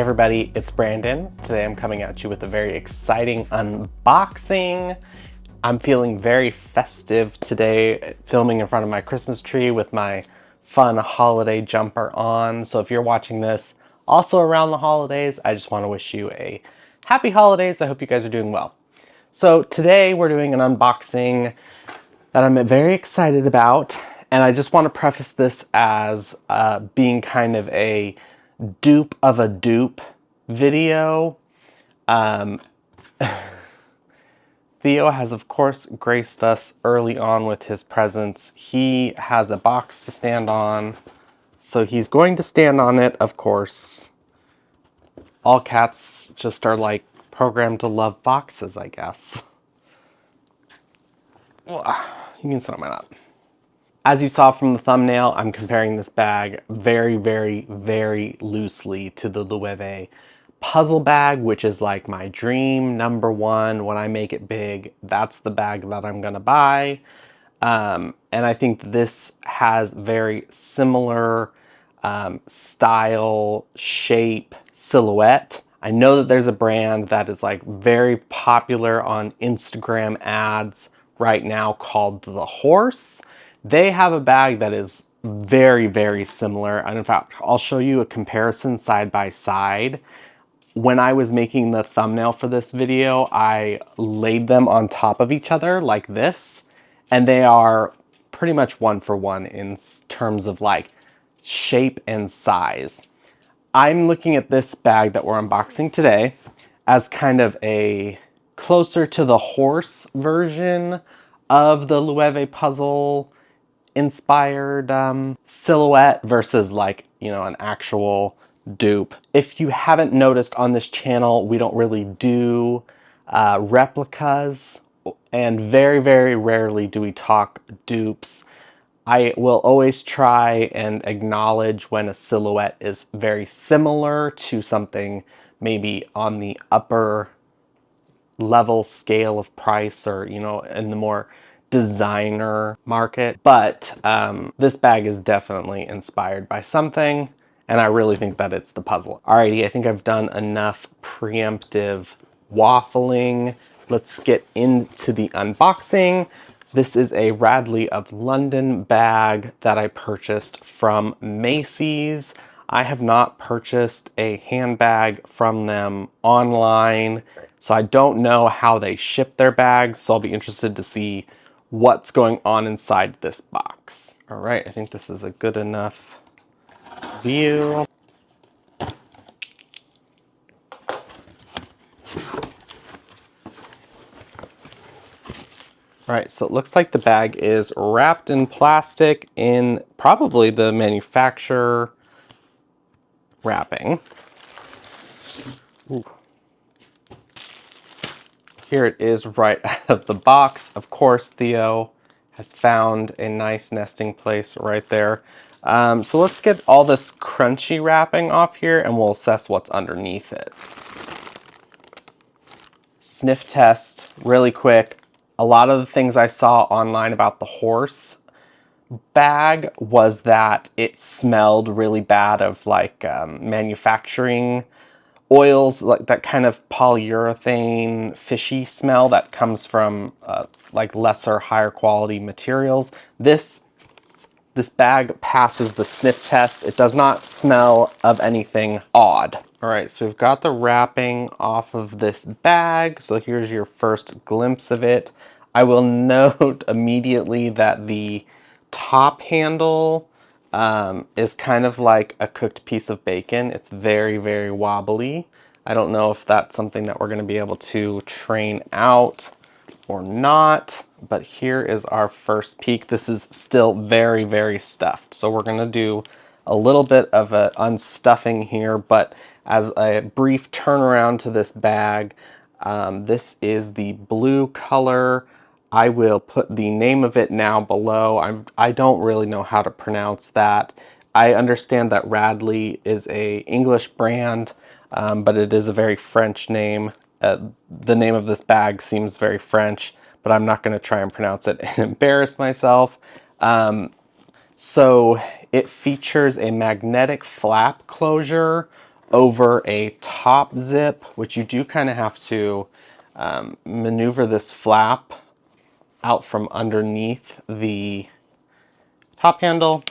everybody, it's Brandon. Today I'm coming at you with a very exciting unboxing. I'm feeling very festive today, filming in front of my Christmas tree with my fun holiday jumper on. So if you're watching this also around the holidays, I just want to wish you a happy holidays. I hope you guys are doing well. So today we're doing an unboxing that I'm very excited about. And I just want to preface this as being kind of a dupe of a dupe video. Theo has, of course, graced us early on with his presence. He has a box to stand on, so he's going to stand on it, of course. All cats just are like programmed to love boxes, I guess. You can sit on my lap. As you saw from the thumbnail, I'm comparing this bag very, very, very loosely to the Loewe puzzle bag, which is like my dream number one. When I make it big, that's the bag that I'm gonna buy. And I think this has very similar style, shape, silhouette. I know that there's a brand that is like very popular on Instagram ads right now called The Horse. They have a bag that is very, very similar. And in fact, I'll show you a comparison side by side. When I was making the thumbnail for this video, I laid them on top of each other like this, and they are pretty much one for one in terms of like shape and size. I'm looking at this bag that we're unboxing today as kind of a closer to the horse version of the Loewe puzzle inspired silhouette versus like, you know, an actual dupe. If you haven't noticed on this channel, we don't really do replicas, and very, very rarely do we talk dupes. I will always try and acknowledge when a silhouette is very similar to something maybe on the upper level scale of price, or, you know, in the more designer market. But this bag is definitely inspired by something, and I really think that it's the puzzle. Alrighty, I think I've done enough preemptive waffling. Let's get into the unboxing. This is a Radley of London bag that I purchased from Macy's. I have not purchased a handbag from them online, so I don't know how they ship their bags, so I'll be interested to see what's going on inside this box. All right, I think this is a good enough view. All right, so it looks like the bag is wrapped in plastic in probably the manufacturer wrapping. Ooh. Here it is right out of the box. Of course, Theo has found a nice nesting place right there. So let's get all this crunchy wrapping off here and we'll assess what's underneath it. Sniff test really quick. A lot of the things I saw online about the horse bag was that it smelled really bad of like manufacturing oils, like that kind of polyurethane fishy smell that comes from like lesser, higher quality materials. This bag passes the sniff test. It does not smell of anything odd. All right, so we've got the wrapping off of this bag. So here's your first glimpse of it. I will note immediately that the top handle is kind of like a cooked piece of bacon. It's very, very wobbly. I don't know if that's something that we're going to be able to train out or not, but here is our first peek. This is still very, very stuffed. So we're going to do a little bit of an unstuffing here, but as a brief turnaround to this bag, this is the blue color. I will put the name of it now below. I don't really know how to pronounce that. I understand that Radley is a English brand, but it is a very French name. The name of this bag seems very French, but I'm not going to try and pronounce it and embarrass myself. So it features a magnetic flap closure over a top zip, which you do kind of have to maneuver this flap out from underneath the top handle.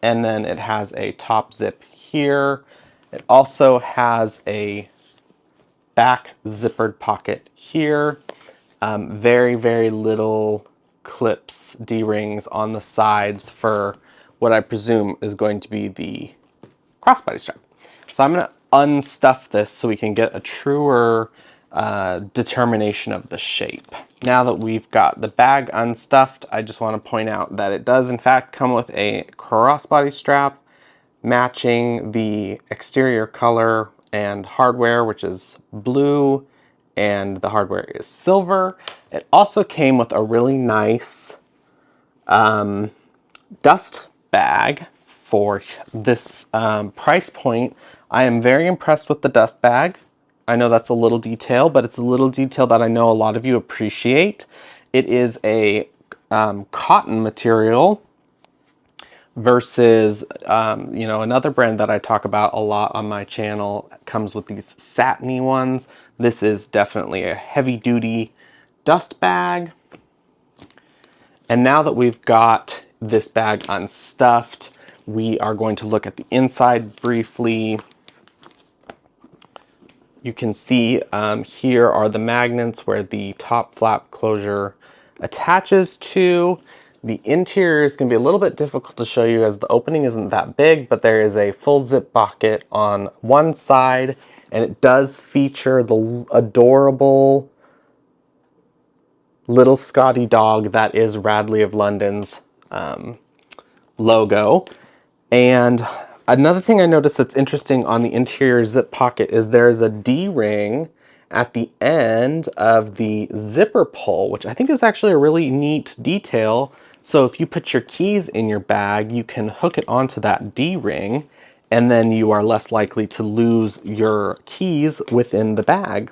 And then it has a top zip here. It also has a back zippered pocket here. Very, very little clips, D-rings on the sides for what I presume is going to be the crossbody strap. So I'm going to unstuff this so we can get a truer determination of the shape. Now that we've got the bag unstuffed, I just want to point out that it does in fact come with a crossbody strap matching the exterior color and hardware, which is blue, and the hardware is silver. It also came with a really nice dust bag for this price point. I am very impressed with the dust bag. I know that's a little detail, but it's a little detail that I know a lot of you appreciate. It is a cotton material versus, you know, another brand that I talk about a lot on my channel comes with these satiny ones. This is definitely a heavy duty dust bag. And now that we've got this bag unstuffed, we are going to look at the inside briefly. You can see here are the magnets where the top flap closure attaches to. The interior is going to be a little bit difficult to show you as the opening isn't that big, but there is a full zip pocket on one side, and it does feature the adorable little Scotty dog that is Radley of London's logo. And another thing I noticed that's interesting on the interior zip pocket is there's a D-ring at the end of the zipper pull, which I think is actually a really neat detail. So if you put your keys in your bag, you can hook it onto that D-ring, and then you are less likely to lose your keys within the bag.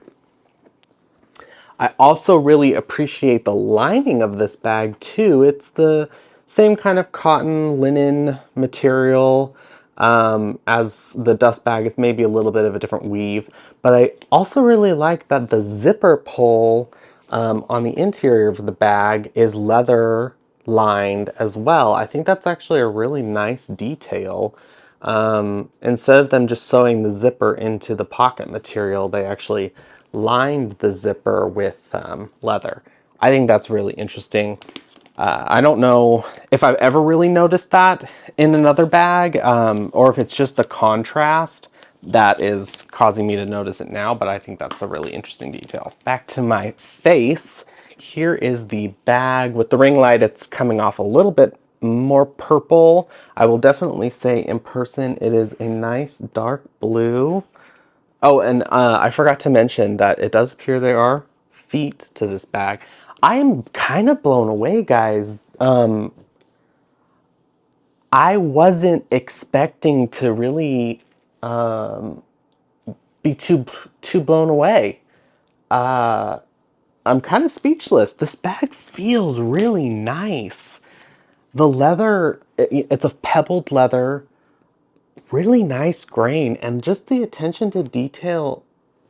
I also really appreciate the lining of this bag too. It's the same kind of cotton linen material as the dust bag. It's maybe a little bit of a different weave, but I also really like that the zipper pull on the interior of the bag is leather lined as well. I think that's actually a really nice detail. Instead of them just sewing the zipper into the pocket material, they actually lined the zipper with leather. I think that's really interesting. I don't know if I've ever really noticed that in another bag, or if it's just the contrast that is causing me to notice it now, but I think that's a really interesting detail. Back to my face, here is the bag with the ring light. It's coming off a little bit more purple. I will definitely say in person it is a nice dark blue. Oh, and I forgot to mention that it does appear there are feet to this bag. I am kind of blown away, guys. I wasn't expecting to really be too blown away. I'm kind of speechless. This bag feels really nice. The leather, it's a pebbled leather, really nice grain, and just the attention to detail.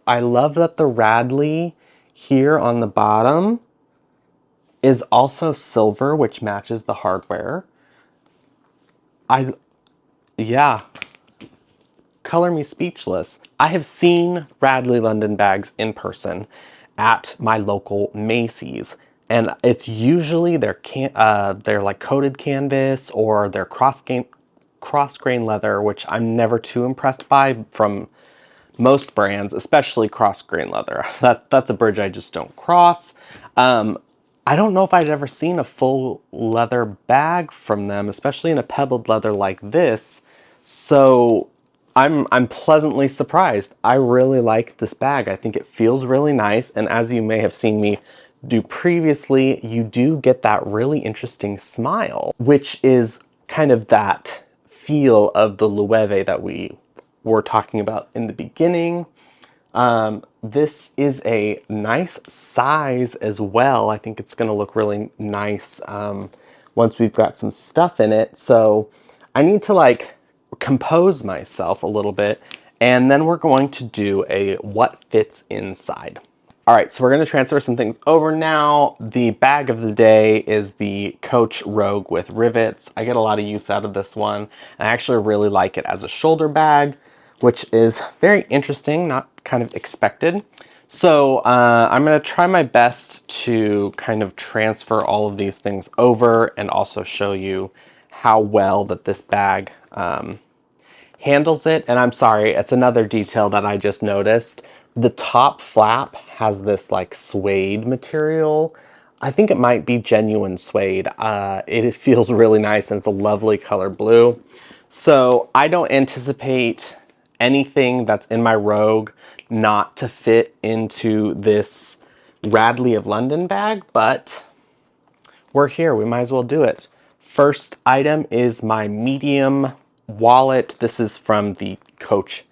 I love that the Radley here on the bottom is also silver, which matches the hardware. Yeah, color me speechless. I have seen Radley London bags in person at my local Macy's, and it's usually they're like coated canvas or they're cross grain leather, which I'm never too impressed by from most brands, especially cross grain leather. That's a bridge I just don't cross. I don't know if I'd ever seen a full leather bag from them, especially in a pebbled leather like this. So I'm pleasantly surprised. I really like this bag. I think it feels really nice. And as you may have seen me do previously, you do get that really interesting smile, which is kind of that feel of the Loewe that we were talking about in the beginning. This is a nice size as well. I think it's going to look really nice once we've got some stuff in it. So I need to like compose myself a little bit And then we're going to do a what fits inside. All right, so we're gonna transfer some things over now. The bag of the day is the Coach Rogue with rivets. I get a lot of use out of this one. I actually really like it as a shoulder bag, which is very interesting, not kind of expected. So I'm gonna try my best to kind of transfer all of these things over and also show you how well that this bag handles it. And I'm sorry, it's another detail that I just noticed. The top flap has this like suede material. I think it might be genuine suede. It feels really nice and it's a lovely color blue. So I don't anticipate anything that's in my Rogue not to fit into this Radley of London bag, but we're here, we might as well do it. First item is my medium wallet. This is from the Coach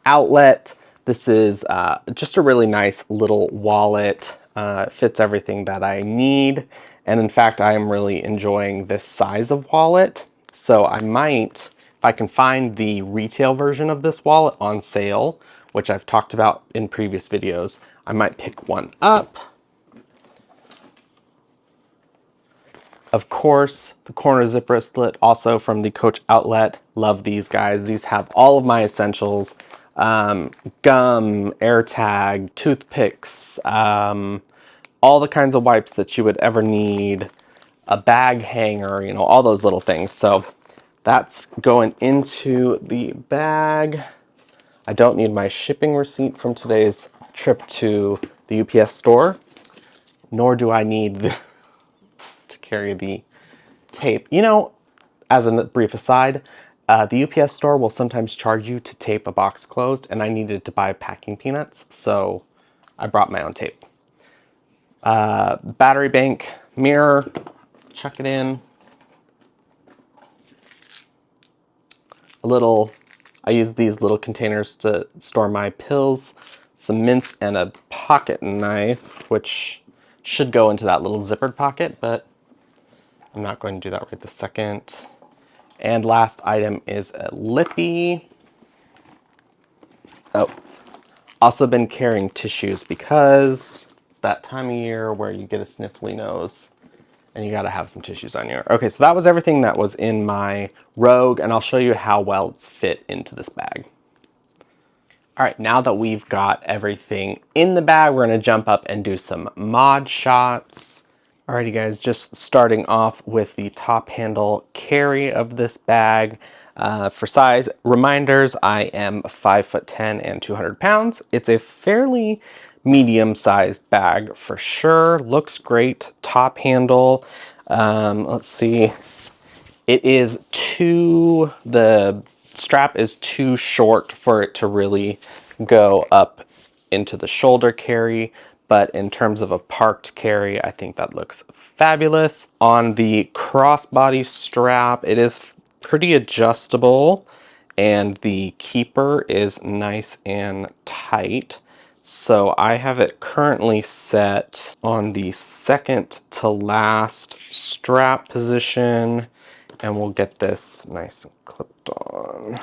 outlet. This is just a really nice little wallet. It fits everything that I need. And in fact, I am really enjoying this size of wallet. So I might, if I can find the retail version of this wallet on sale, which I've talked about in previous videos, I might pick one up. Of course, the corner zip wristlet, also from the Coach outlet. Love these guys. These have all of my essentials. Gum, AirTag, toothpicks, all the kinds of wipes that you would ever need, a bag hanger, you know, all those little things. So that's going into the bag. I don't need my shipping receipt from today's trip to the UPS store, nor do I need to carry the tape. You know, as a brief aside, the UPS store will sometimes charge you to tape a box closed, and I needed to buy packing peanuts, so I brought my own tape. Battery bank, mirror, chuck it in. I use these little containers to store my pills, some mints, and a pocket knife, which should go into that little zippered pocket, but I'm not going to do that right this second. And last item is a lippy. Oh, also been carrying tissues because it's that time of year where you get a sniffly nose and you gotta have some tissues on you. Okay, so that was everything that was in my Rogue, and I'll show you how well it's fit into this bag. All right, now that we've got everything in the bag, we're gonna jump up and do some mod shots. Alrighty guys, just starting off with the top handle carry of this bag. For size reminders, I am 5'10" and 200 pounds. It's a fairly medium-sized bag for sure. Looks great. Top handle. Let's see. The strap is too short for it to really go up into the shoulder carry. But in terms of a parked carry, I think that looks fabulous. On the crossbody strap, it is pretty adjustable and the keeper is nice and tight. So I have it currently set on the second to last strap position, and we'll get this nice and clipped on.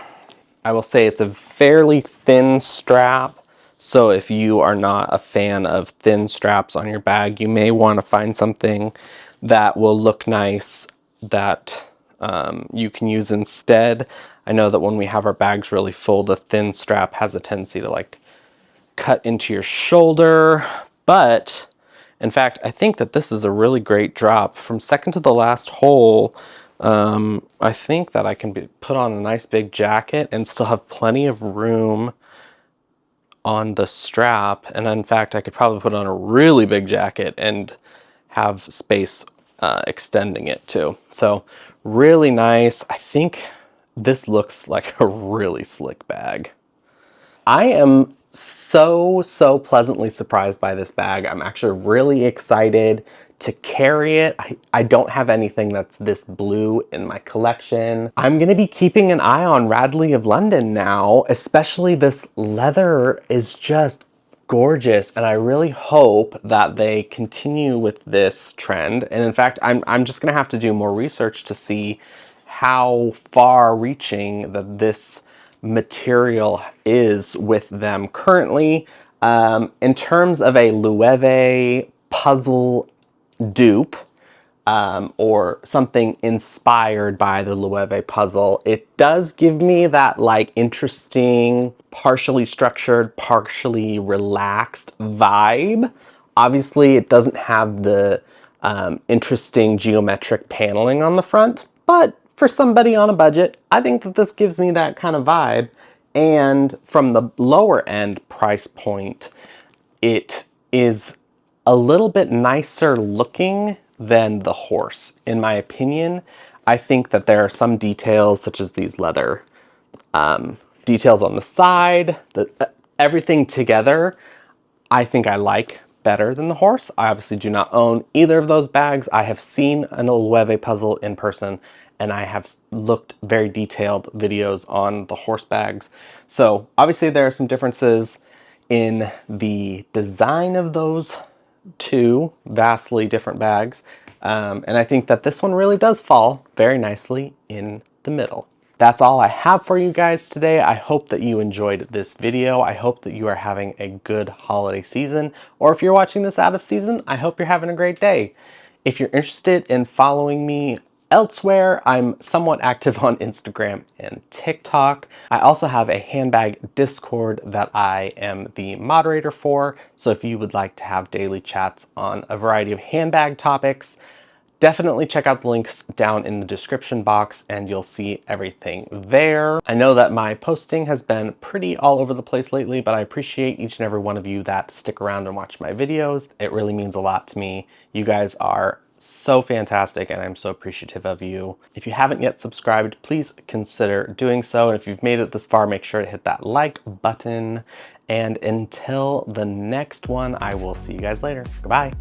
I will say it's a fairly thin strap. So if you are not a fan of thin straps on your bag, you may want to find something that will look nice that you can use instead. I know that when we have our bags really full, the thin strap has a tendency to like cut into your shoulder. But in fact, I think that this is a really great drop. From second to the last hole, I think that I can put on a nice big jacket and still have plenty of room on the strap. And in fact, I could probably put on a really big jacket and have space extending it too. So really nice. I think this looks like a really slick bag. I am so pleasantly surprised by this bag. I'm actually really excited to carry it. I don't have anything that's this blue in my collection. I'm gonna be keeping an eye on Radley of London now, especially this leather is just gorgeous, and I really hope that they continue with this trend. And in fact, I'm just gonna have to do more research to see how far reaching that this material is with them currently. In terms of a Loewe puzzle dupe, or something inspired by the Loewe puzzle, it does give me that like interesting, partially structured, partially relaxed vibe. Obviously, it doesn't have the interesting geometric paneling on the front, but for somebody on a budget, I think that this gives me that kind of vibe. And from the lower end price point, it is a little bit nicer looking than the horse, in my opinion. I think that there are some details, such as these leather details on the side, everything together, I think I like better than the horse. I obviously do not own either of those bags. I have seen an Loewe puzzle in person, and I have looked very detailed videos on the horse bags. So obviously there are some differences in the design of those two vastly different bags. And I think that this one really does fall very nicely in the middle. That's all I have for you guys today. I hope that you enjoyed this video. I hope that you are having a good holiday season, or if you're watching this out of season, I hope you're having a great day. If you're interested in following me elsewhere, I'm somewhat active on Instagram and TikTok. I also have a handbag Discord that I am the moderator for, so if you would like to have daily chats on a variety of handbag topics, definitely check out the links down in the description box and you'll see everything there. I know that my posting has been pretty all over the place lately, but I appreciate each and every one of you that stick around and watch my videos. It really means a lot to me. You guys are so fantastic and I'm so appreciative of you. If you haven't yet subscribed, please consider doing so. And if you've made it this far, make sure to hit that like button. And until the next one, I will see you guys later. Goodbye.